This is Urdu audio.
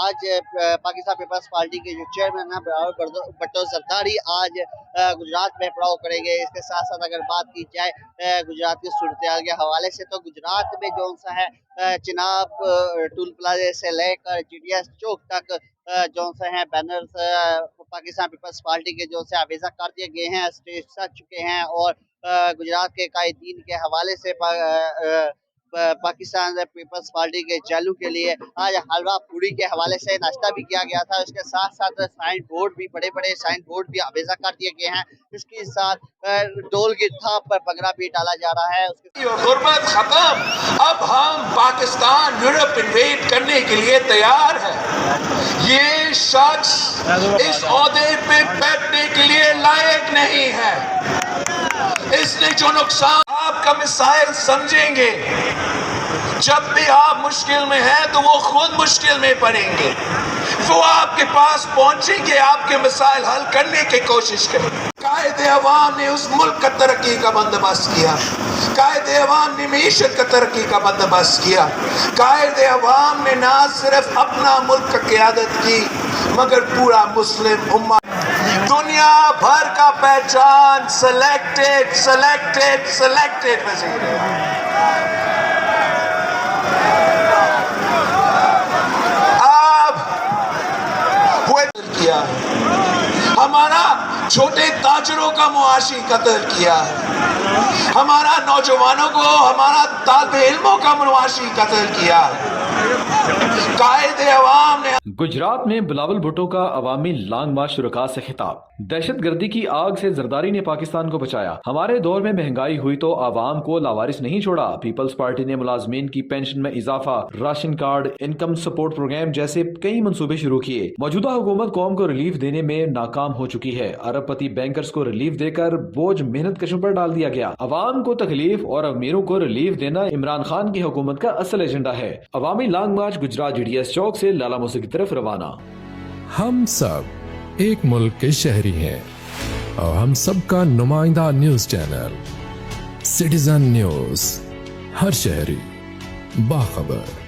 آج پاکستان پیپلز پارٹی کے جو چیئرمین ہیں بلاول بھٹو زرداری آج گجرات میں پڑاؤ کریں گے۔ اس کے ساتھ ساتھ اگر بات کی جائے گجرات کی صورتحال کے حوالے سے تو گجرات میں جو سا ہے چناب ٹول پلازے سے لے کر جی ڈی ایس چوک تک جو سے ہیں بینرز پاکستان پیپلز پارٹی کے جو سے آویزہ کر دیے گئے ہیں، اسٹیج سج چکے ہیں اور گجرات کے قائدین کے حوالے سے پاکستان پیپلز پارٹی کے چالو کے لیے آج حلوہ پوری کے حوالے سے ناشتہ بھی کیا گیا تھا۔ اس کے ساتھ ساتھ سائن بورڈ بھی بڑے سائن بورڈ بھی آویزہ کر دیے گئے ہیں۔ اس کے ساتھ ڈول کی تھاپ پر پگڑا بھی ڈالا جا رہا ہے۔ غربت ختم، اب ہم پاکستان یورپ انویٹ کرنے کے لیے تیار ہے۔ یہ شخص اس عہدے پہ بیٹھنے کے لیے لائق نہیں ہے۔ اس نے جو نقصان آپ کا مسائل سمجھیں گے، جب بھی آپ مشکل میں ہیں تو وہ خود مشکل میں پڑیں گے، وہ آپ کے پاس پہنچیں گے، آپ کے مسائل حل کرنے کی کوشش کریں گے۔ قائد عوام نے اس ملک کا ترقی کا بندوبست کیا، قائد عوام نے معیشت کا ترقی کا بندوبست کیا، قائد عوام نے نہ صرف اپنا ملک کا قیادت کی مگر پورا مسلم امت، دنیا بھر کا پہچان سلیکٹڈ وزیر اب کیا ہے، ہمارا چھوٹے تاجروں کا معاشی قتل کیا ہے، ہمارا نوجوانوں کو، ہمارا طالب علموں کا معاشی قتل کیا ہے۔ قائد عوام نے گجرات میں بلاول بھٹو کا عوامی لانگ مارچ شرکاء سے خطاب۔ دہشت گردی کی آگ سے زرداری نے پاکستان کو بچایا۔ ہمارے دور میں مہنگائی ہوئی تو عوام کو لاوارث نہیں چھوڑا۔ پیپلز پارٹی نے ملازمین کی پینشن میں اضافہ، ration card, income support program جیسے کئی منصوبے شروع کیے۔ موجودہ حکومت قوم کو ریلیف دینے میں ناکام ہو چکی ہے۔ ارب پتی بینکرز کو ریلیف دے کر بوجھ محنت کشوں پر ڈال دیا گیا۔ عوام کو تکلیف اور امیروں کو ریلیف دینا عمران خان کی حکومت کا اصل ایجنڈا ہے۔ عوامی long march Gujrat G D S چوک سے لالا موسی کی طرف روانہ۔ ہم سب ایک ملک کے شہری ہیں اور ہم سب کا نمائندہ نیوز چینل سٹیزن نیوز، ہر شہری باخبر۔